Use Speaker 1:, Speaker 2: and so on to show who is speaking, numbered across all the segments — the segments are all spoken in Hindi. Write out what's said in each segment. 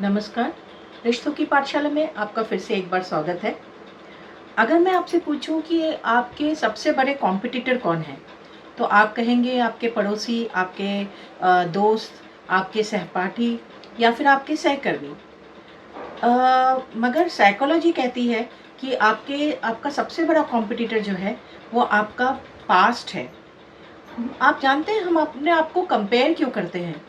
Speaker 1: नमस्कार। रिश्तों की पाठशाला में आपका फिर से एक बार स्वागत है। अगर मैं आपसे पूछूं कि आपके सबसे बड़े कॉम्पिटिटर कौन हैं, तो आप कहेंगे आपके पड़ोसी, आपके दोस्त, आपके सहपाठी या फिर आपके सहकर्मी। मगर साइकोलॉजी कहती है कि आपका सबसे बड़ा कॉम्पिटिटर जो है, वो आपका पास्ट है। आप जानते हैं हम अपने आप को कंपेयर क्यों करते हैं?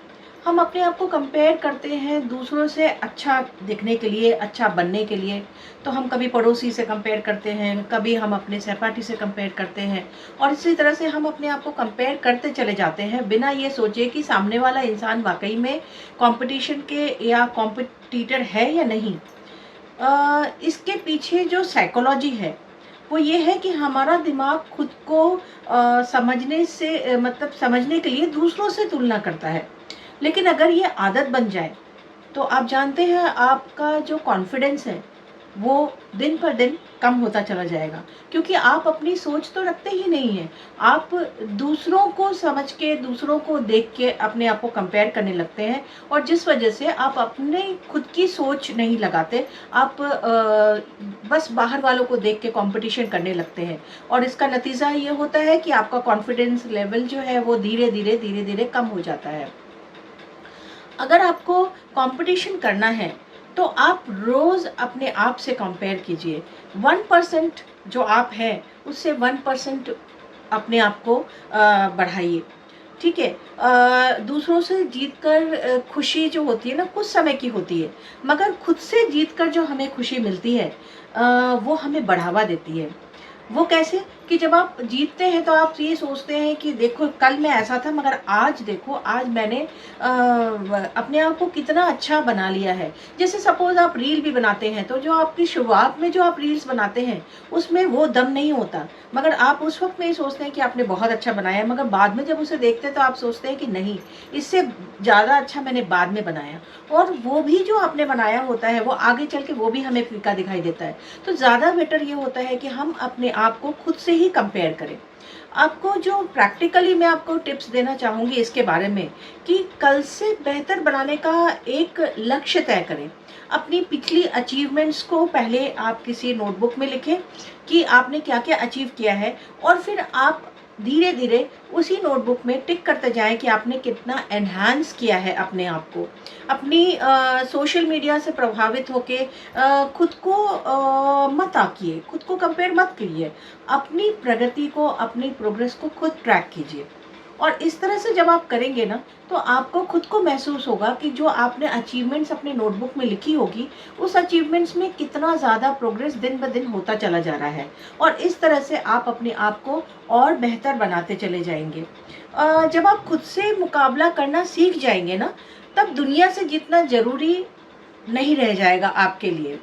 Speaker 1: हम अपने आप को कंपेयर करते हैं दूसरों से अच्छा दिखने के लिए, अच्छा बनने के लिए। तो हम कभी पड़ोसी से कंपेयर करते हैं, कभी हम अपने सहपाठी से कंपेयर करते हैं और इसी तरह से हम अपने आप को कंपेयर करते चले जाते हैं बिना ये सोचे कि सामने वाला इंसान वाक़ई में कॉम्पिटिशन के या कॉम्पिटिटर है या नहीं। इसके पीछे जो साइकोलॉजी है, वो ये है कि हमारा दिमाग खुद को समझने से मतलब समझने के लिए दूसरों से तुलना करता है। लेकिन अगर ये आदत बन जाए, तो आप जानते हैं आपका जो कॉन्फिडेंस है, वो दिन पर दिन कम होता चला जाएगा। क्योंकि आप अपनी सोच तो रखते ही नहीं हैं। आप दूसरों को समझ के, दूसरों को देख के अपने आप को कंपेयर करने लगते हैं और जिस वजह से आप अपने खुद की सोच नहीं लगाते। आप बस बाहर वालों को देख के कॉम्पिटिशन करने लगते हैं और इसका नतीजा ये होता है कि आपका कॉन्फिडेंस लेवल जो है वो धीरे-धीरे कम हो जाता है। अगर आपको कंपटीशन करना है, तो आप रोज़ अपने आप से कंपेयर कीजिए। 1% जो आप हैं, उससे 1% अपने आप को बढ़ाइए, ठीक है? दूसरों से जीत कर खुशी जो होती है ना, कुछ समय की होती है, मगर खुद से जीत कर जो हमें खुशी मिलती है, वो हमें बढ़ावा देती है। वो कैसे? कि जब आप जीतते हैं तो आप ये सोचते हैं कि देखो कल मैं ऐसा था मगर आज देखो आज मैंने अपने आप को कितना अच्छा बना लिया है। जैसे सपोज़ आप रील भी बनाते हैं तो जो आपकी शुरुआत में जो आप रील्स बनाते हैं उसमें वो दम नहीं होता। मगर आप उस वक़्त में ये सोचते हैं कि आपने बहुत अच्छा बनाया है, मगर बाद में जब उसे देखते हैं तो आप सोचते हैं कि नहीं, इससे ज़्यादा अच्छा मैंने बाद में बनाया। और वो भी जो आपने बनाया होता है वो आगे चल के वो भी हमें फीका दिखाई देता है। तो ज़्यादा बेटर ये होता है कि हम अपने आप को खुद से ही कंपेयर करें। आपको जो प्रैक्टिकली मैं आपको टिप्स देना चाहूँगी इसके बारे में कि कल से बेहतर बनाने का एक लक्ष्य तय करें। अपनी पिछली अचीवमेंट्स को पहले आप किसी नोटबुक में लिखें कि आपने क्या-क्या अचीव किया है और फिर आप धीरे-धीरे उसी नोटबुक में टिक करते जाएँ कि आपने कितना एनहांस किया है अपने आप को। अपनी सोशल मीडिया से प्रभावित होके खुद को मत आँकिए, खुद को कंपेयर मत कीजिए। अपनी प्रगति को, अपनी प्रोग्रेस को खुद ट्रैक कीजिए। और इस तरह से जब आप करेंगे ना, तो आपको खुद को महसूस होगा कि जो आपने अचीवमेंट्स अपने नोटबुक में लिखी होगी, उस अचीवमेंट्स में कितना ज़्यादा प्रोग्रेस दिन-ब-दिन होता चला जा रहा है। और इस तरह से आप अपने आप को और बेहतर बनाते चले जाएँगे। जब आप खुद से मुकाबला करना सीख जाएँगे ना, तब दुनिया से जीतना ज़रूरी नहीं रह जाएगा आपके लिए।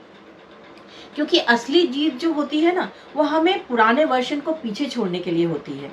Speaker 1: क्योंकि असली जीत जो होती है ना, वो हमें पुराने वर्ज़न को पीछे छोड़ने के लिए होती है।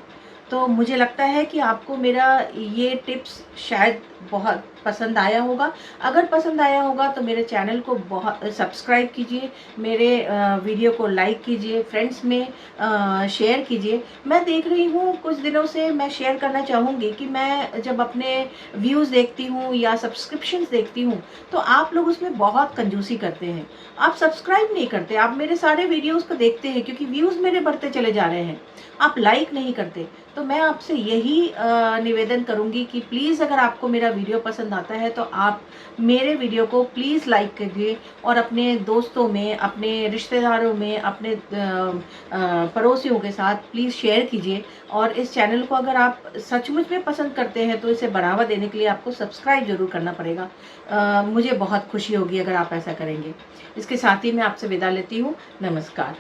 Speaker 1: तो मुझे लगता है कि आपको मेरा ये टिप्स शायद बहुत पसंद आया होगा। अगर पसंद आया होगा तो मेरे चैनल को बहुत सब्सक्राइब कीजिए, मेरे वीडियो को लाइक कीजिए, फ्रेंड्स में शेयर कीजिए। मैं देख रही हूँ कुछ दिनों से मैं शेयर करना चाहूँगी कि मैं जब अपने व्यूज़ देखती हूँ या सब्सक्रिप्शंस देखती हूँ, तो आप लोग उसमें बहुत कंजूसी करते हैं। आप सब्सक्राइब नहीं करते, आप मेरे सारे वीडियोज़ को देखते हैं क्योंकि व्यूज़ मेरे बढ़ते चले जा रहे हैं। आप लाइक नहीं करते। तो मैं आपसे यही निवेदन करूँगी कि प्लीज़ अगर आपको मेरा वीडियो पसंद आता है तो आप मेरे वीडियो को प्लीज़ लाइक कीजिए और अपने दोस्तों में, अपने रिश्तेदारों में, अपने पड़ोसियों के साथ प्लीज़ शेयर कीजिए। और इस चैनल को अगर आप सचमुच में पसंद करते हैं तो इसे बढ़ावा देने के लिए आपको सब्सक्राइब ज़रूर करना पड़ेगा। मुझे बहुत खुशी होगी अगर आप ऐसा करेंगे। इसके साथ ही मैं आपसे विदा लेती हूँ। नमस्कार।